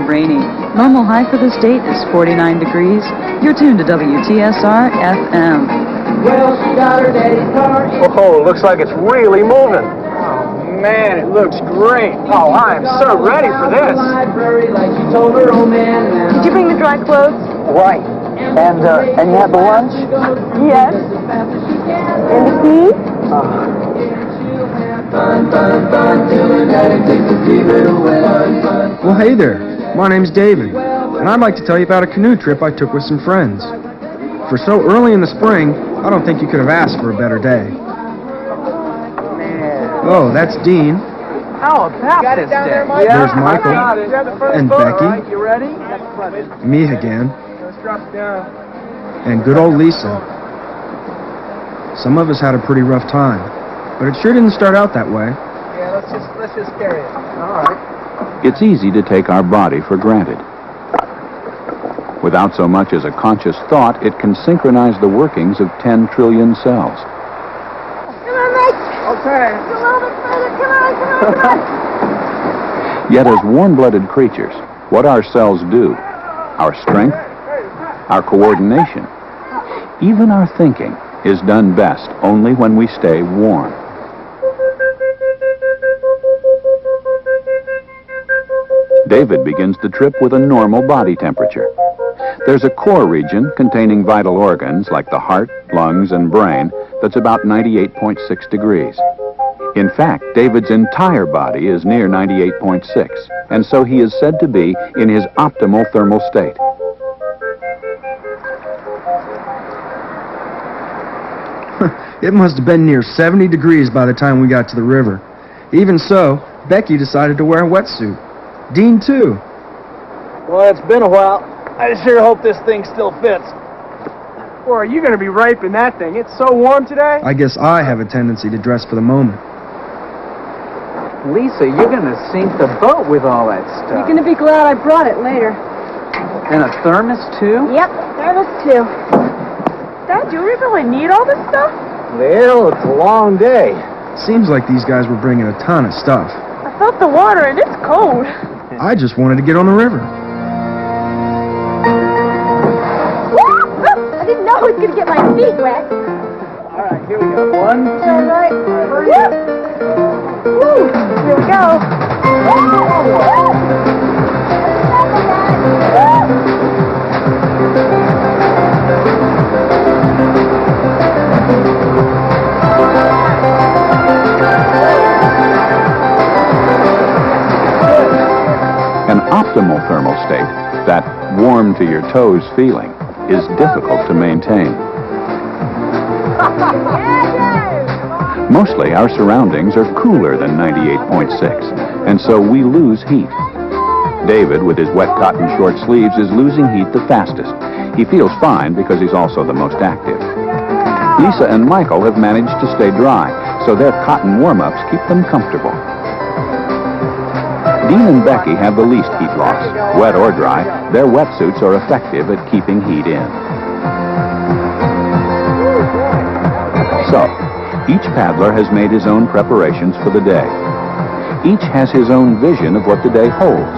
rainy. Normal high for this date is 49 degrees. You're tuned to WTSR FM. Well, she got her daddy's car. Oh, looks like it's really moving. Oh, man, it looks great. Oh, I'm so ready for this. Like she told her old man. Did you bring the dry clothes? Right. And you had the lunch? Yes. And the key? Well, hey there. My name's David, and I'd like to tell you about a canoe trip I took with some friends. For so early in the spring, I don't think you could have asked for a better day. Oh, that's Dean. How about this day? There's Michael. And Becky. Right, you ready? Me again. Let's drop it down. And good old Lisa. Some of us had a pretty rough time, but it sure didn't start out that way. Yeah, let's just carry it. All right. It's easy to take our body for granted. Without so much as a conscious thought, it can synchronize the workings of 10 trillion cells. Come on, Mike. Okay. Come a little bit further. Come on. Yet as warm-blooded creatures, what our cells do, our strength, our coordination, even our thinking, is done best only when we stay warm. David begins the trip with a normal body temperature. There's a core region containing vital organs like the heart, lungs, and brain that's about 98.6 degrees. In fact, David's entire body is near 98.6, and so he is said to be in his optimal thermal state. It must have been near 70 degrees by the time we got to the river. Even so, Becky decided to wear a wetsuit. Dean, too. Well, it's been a while. I sure hope this thing still fits. Boy, are you going to be ripe in that thing? It's so warm today. I guess I have a tendency to dress for the moment. Lisa, you're going to sink the boat with all that stuff. You're going to be glad I brought it later. And a thermos, too? Yep, there was two. Dad, do we really need all this stuff? Well, it's a long day. Seems like these guys were bringing a ton of stuff. I felt the water and it's cold. I just wanted to get on the river. I didn't know I was going to get my feet wet. All right, here we go. One, two, All right. Woo! Woo! Here we go. An optimal thermal state, that warm to your toes feeling, is difficult to maintain. Mostly our surroundings are cooler than 98.6, and so we lose heat. David, with his wet cotton short sleeves, is losing heat the fastest. He feels fine because he's also the most active. Lisa and Michael have managed to stay dry, so their cotton warm-ups keep them comfortable. Dean and Becky have the least heat loss. Wet or dry, their wetsuits are effective at keeping heat in. So, each paddler has made his own preparations for the day. Each has his own vision of what the day holds.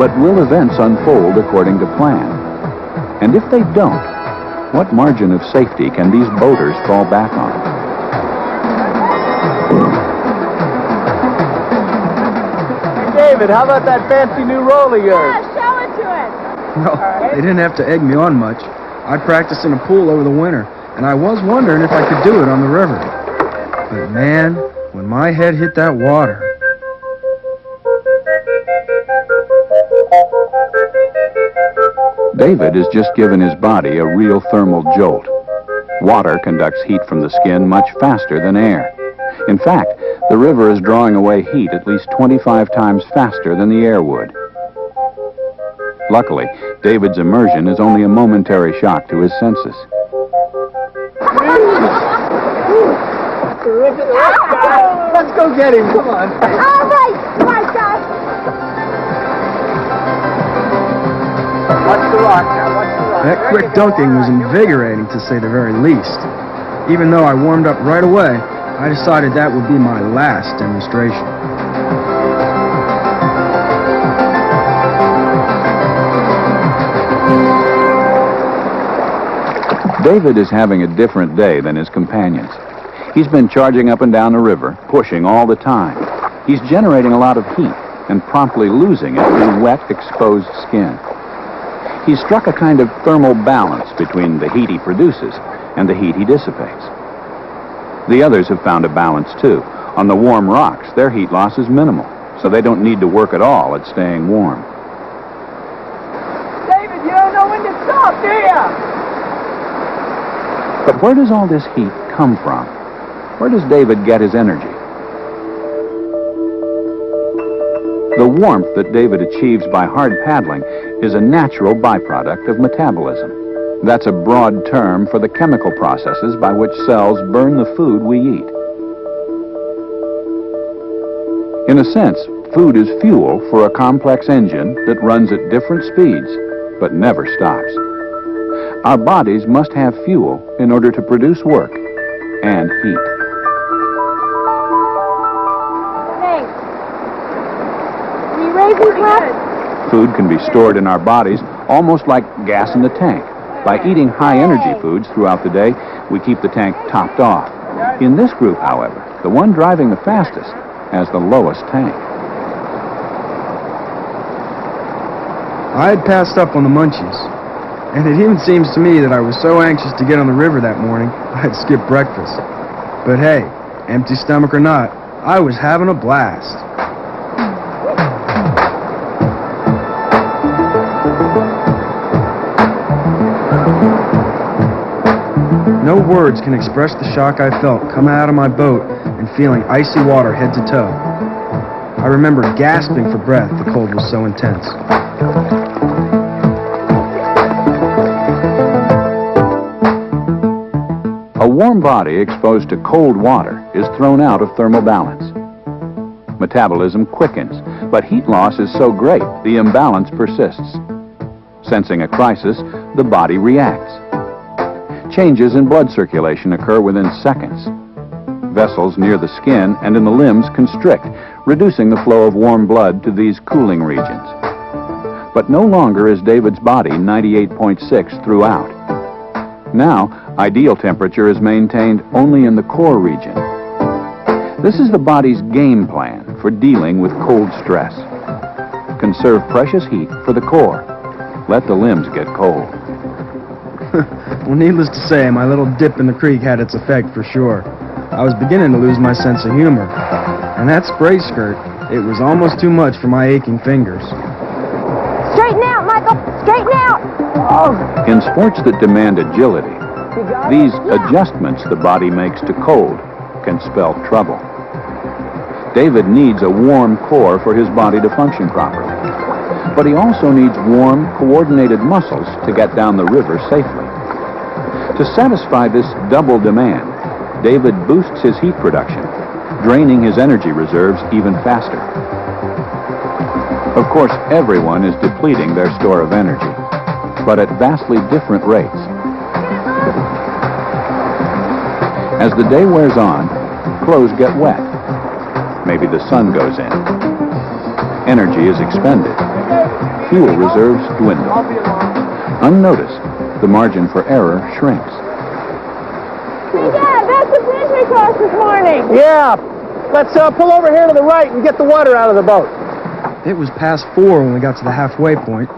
But will events unfold according to plan? And if they don't, what margin of safety can these boaters fall back on? David, how about that fancy new roll of yours? Yeah, show it to us. No, they didn't have to egg me on much. I practiced in a pool over the winter, and I was wondering if I could do it on the river. But man, when my head hit that water... David has just given his body a real thermal jolt. Water conducts heat from the skin much faster than air. In fact, the river is drawing away heat at least 25 times faster than the air would. Luckily, David's immersion is only a momentary shock to his senses. Let's go get him, come on. All right, my God. Watch the rock now, watch the rock. That quick dunking was invigorating, to say the very least. Even though I warmed up right away, I decided that would be my last demonstration. David is having a different day than his companions. He's been charging up and down the river, pushing all the time. He's generating a lot of heat and promptly losing it through wet, exposed skin. He's struck a kind of thermal balance between the heat he produces and the heat he dissipates. The others have found a balance too. On the warm rocks, their heat loss is minimal, so they don't need to work at all at staying warm. David, you don't know when to stop, do ya? But where does all this heat come from? Where does David get his energy? The warmth that David achieves by hard paddling is a natural byproduct of metabolism. That's a broad term for the chemical processes by which cells burn the food we eat. In a sense, food is fuel for a complex engine that runs at different speeds, but never stops. Our bodies must have fuel in order to produce work and heat. Thanks. Are you raising class? Food can be stored in our bodies almost like gas in the tank. By eating high-energy foods throughout the day, we keep the tank topped off. In this group, however, the one driving the fastest has the lowest tank. I had passed up on the munchies, and it even seems to me that I was so anxious to get on the river that morning, I'd skip breakfast. But hey, empty stomach or not, I was having a blast. No words can express the shock I felt coming out of my boat and feeling icy water head to toe. I remember gasping for breath, the cold was so intense. A warm body exposed to cold water is thrown out of thermal balance. Metabolism quickens, but heat loss is so great the imbalance persists. Sensing a crisis, the body reacts. Changes in blood circulation occur within seconds. Vessels near the skin and in the limbs constrict, reducing the flow of warm blood to these cooling regions. But no longer is David's body 98.6 throughout. Now, ideal temperature is maintained only in the core region. This is the body's game plan for dealing with cold stress. Conserve precious heat for the core. Let the limbs get cold. Well, needless to say, my little dip in the creek had its effect for sure. I was beginning to lose my sense of humor. And that spray skirt, it was almost too much for my aching fingers. Straighten out, Michael! Straighten out! In sports that demand agility, these adjustments the body makes to cold can spell trouble. David needs a warm core for his body to function properly. But he also needs warm, coordinated muscles to get down the river safely. To satisfy this double demand, David boosts his heat production, draining his energy reserves even faster. Of course, everyone is depleting their store of energy, but at vastly different rates. As the day wears on, clothes get wet. Maybe the sun goes in. Energy is expended. Fuel reserves dwindle. Unnoticed, the margin for error shrinks. Hey, Dad, that's the fish we caught this morning. Yeah, let's pull over here to the right and get the water out of the boat. It was past 4 when we got to the halfway point.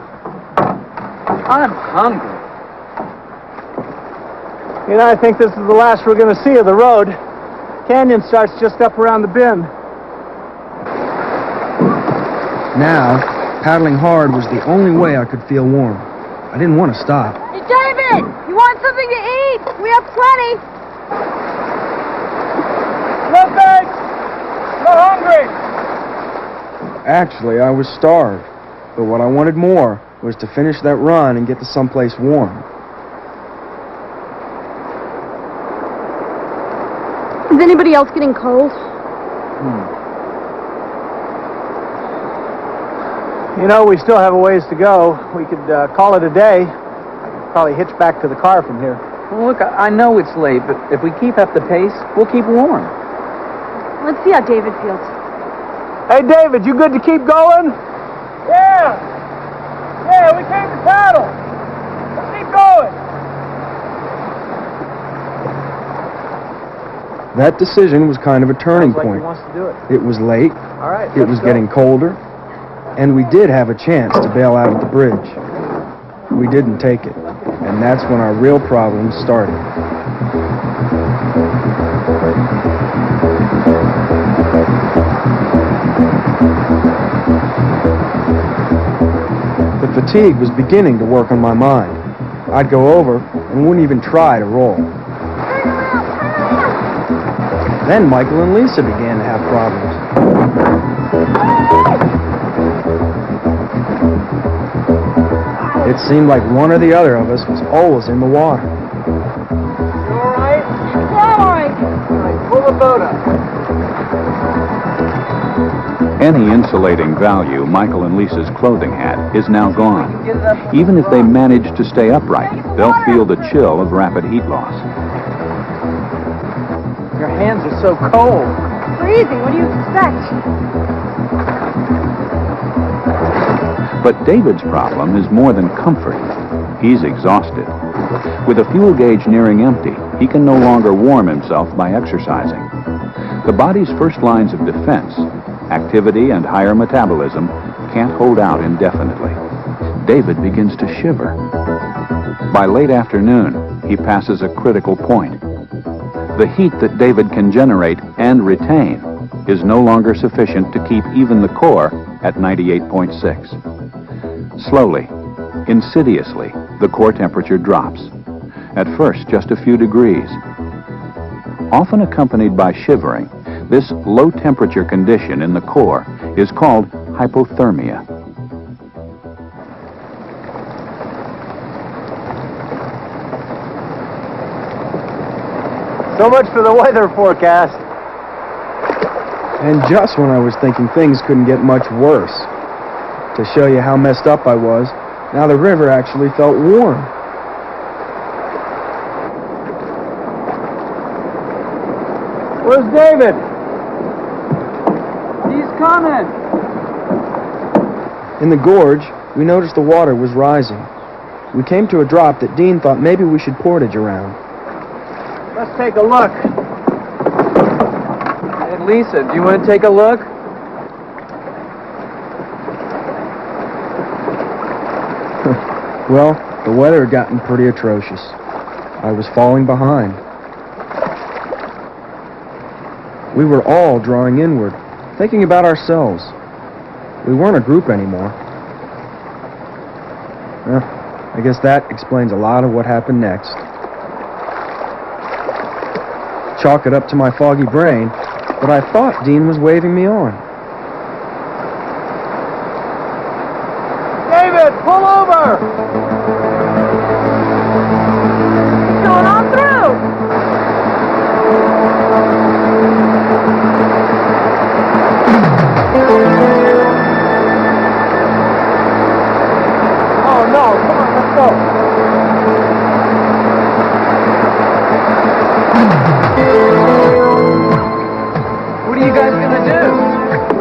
I'm hungry. You know, I think this is the last we're going to see of the road. Canyon starts just up around the bend. Now, paddling hard was the only way I could feel warm. I didn't want to stop. Hey, David! You want something to eat? We have plenty. No thanks! Not hungry! Actually, I was starved. But what I wanted more was to finish that run and get to someplace warm. Is anybody else getting cold? You know, we still have a ways to go. We could call it a day. I could probably hitch back to the car from here. Well, look, I know it's late, but if we keep up the pace, we'll keep warm. Let's see how David feels. Hey, David, you good to keep going? Yeah! Yeah, we came to paddle. Let's keep going. That decision was kind of a turning Sounds like point. he wants to do it. It was late, All right. it was getting colder, and we did have a chance to bail out at the bridge. We didn't take it, and that's when our real problems started. The fatigue was beginning to work on my mind. I'd go over and wouldn't even try to roll. Then Michael and Lisa began to have problems. It seemed like one or the other of us was always in the water. You all right? Yeah, all right. All right, pull the boat up. Any insulating value Michael and Lisa's clothing had is now gone. Even if they manage to stay upright, they'll feel the chill of rapid heat loss. Your hands are so cold. Freezing. What do you expect? But David's problem is more than comfort. He's exhausted. With a fuel gauge nearing empty, he can no longer warm himself by exercising. The body's first lines of defense, activity and higher metabolism, can't hold out indefinitely. David begins to shiver. By late afternoon, he passes a critical point. The heat that David can generate and retain is no longer sufficient to keep even the core at 98.6. Slowly, insidiously, the core temperature drops. At first, just a few degrees. Often accompanied by shivering, this low temperature condition in the core is called hypothermia. So much for the weather forecast. And just when I was thinking things couldn't get much worse. To show you how messed up I was, now the river actually felt warm. Where's David? He's coming. In the gorge, we noticed the water was rising. We came to a drop that Dean thought maybe we should portage around. Let's take a look. Hey, Lisa, do you want to take a look? Well, the weather had gotten pretty atrocious. I was falling behind. We were all drawing inward, thinking about ourselves. We weren't a group anymore. I guess that explains a lot of what happened next. Chalk it up to my foggy brain, but I thought Dean was waving me on. David, pull over! What's going on through? Oh no, come on, let's go. What are you guys gonna do?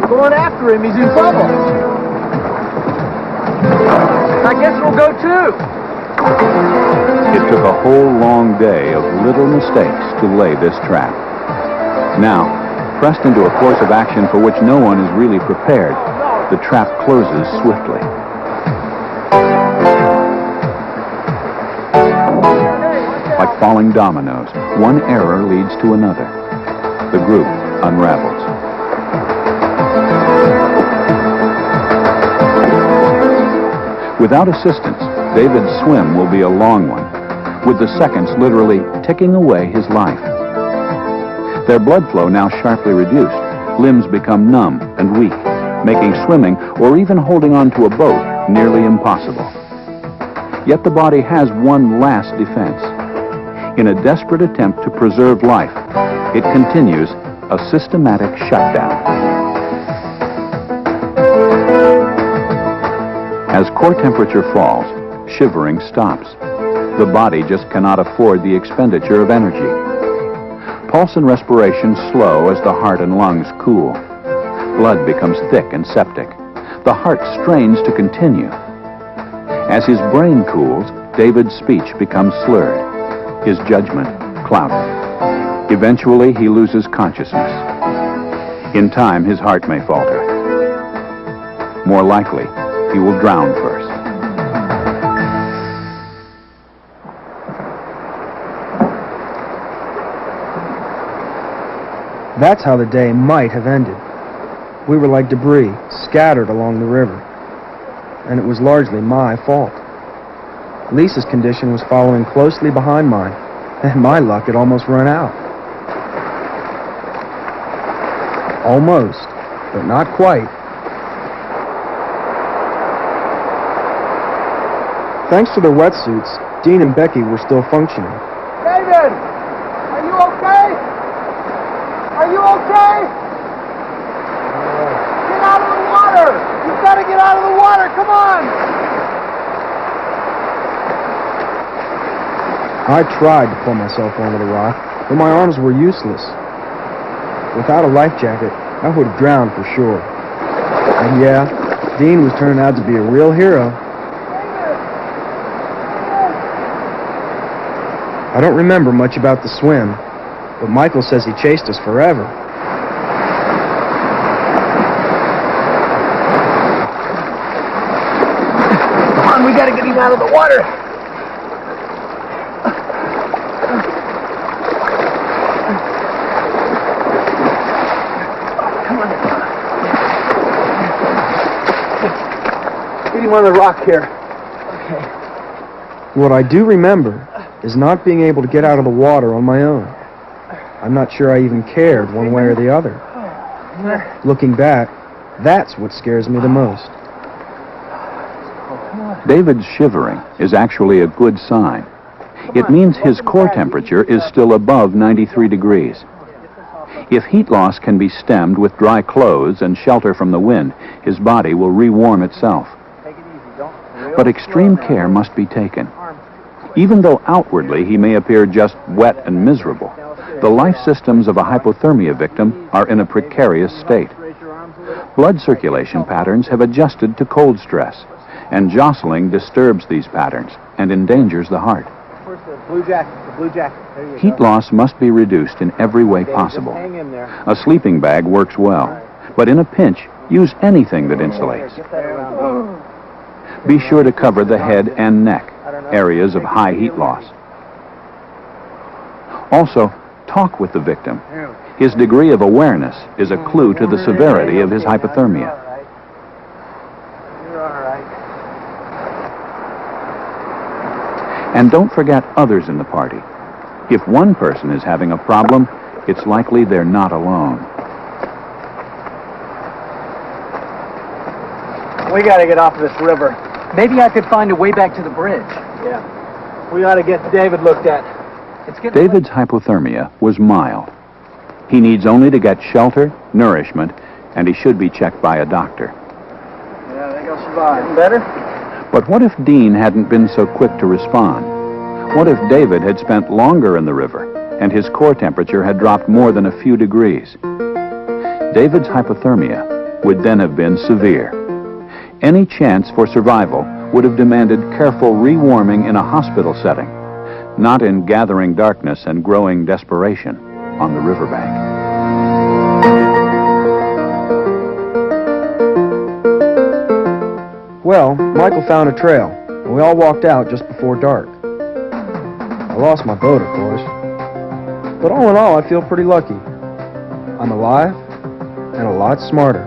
We're going after him, he's in trouble. I guess we'll go too. It took a whole long day of little mistakes to lay this trap. Now, pressed into a course of action for which no one is really prepared, the trap closes swiftly. Like falling dominoes, one error leads to another. The group unravels. Without assistance, David's swim will be a long one, with the seconds literally ticking away his life. Their blood flow now sharply reduced, limbs become numb and weak, making swimming or even holding on to a boat nearly impossible. Yet the body has one last defense. In a desperate attempt to preserve life, it continues a systematic shutdown. As core temperature falls, shivering stops. The body just cannot afford the expenditure of energy. Pulse and respiration slow as the heart and lungs cool. Blood becomes thick and septic. The heart strains to continue. As his brain cools, David's speech becomes slurred, his judgment clouded. Eventually, he loses consciousness. In time, his heart may falter. More likely, he will drown first. That's how the day might have ended. We were like debris, scattered along the river. And it was largely my fault. Lisa's condition was following closely behind mine, and my luck had almost run out. Almost, but not quite. Thanks to their wetsuits, Dean and Becky were still functioning. David! Are you okay? Are you okay? Get out of the water! You've got to get out of the water! Come on! I tried to pull myself onto the rock, but my arms were useless. Without a life jacket, I would have drowned for sure. And yeah, Dean was turning out to be a real hero. I don't remember much about the swim, but Michael says he chased us forever. Come on, we gotta get him out of the water. Come on. Get him on the rock here. Okay. What I do remember is not being able to get out of the water on my own. I'm not sure I even cared one way or the other. Looking back, that's what scares me the most. David's shivering is actually a good sign. It means his core temperature is still above 93 degrees. If heat loss can be stemmed with dry clothes and shelter from the wind, his body will rewarm itself. But extreme care must be taken. Even though outwardly he may appear just wet and miserable, the life systems of a hypothermia victim are in a precarious state. Blood circulation patterns have adjusted to cold stress, and jostling disturbs these patterns and endangers the heart. Blue jacket. There you Heat loss must be reduced in every way possible. hang in there. A sleeping bag works well, but in a pinch, use anything that insulates. Get that around. Be sure to cover the head and neck, areas of high heat loss. Also, talk with the victim. His degree of awareness is a clue to the severity of his hypothermia. You're all right. And don't forget others in the party. If one person is having a problem, it's likely they're not alone. We got to get off of this river. Maybe I could find a way back to the bridge. Yeah. We ought to get David looked at. David's hypothermia was mild. He needs only to get shelter, nourishment, and he should be checked by a doctor. Yeah, I think he'll survive. Getting better? But what if Dean hadn't been so quick to respond? What if David had spent longer in the river and his core temperature had dropped more than a few degrees? David's hypothermia would then have been severe. Any chance for survival would have demanded careful rewarming in a hospital setting, not in gathering darkness and growing desperation on the riverbank. Well, Michael found a trail, and we all walked out just before dark. I lost my boat, of course. But all in all, I feel pretty lucky. I'm alive, and a lot smarter.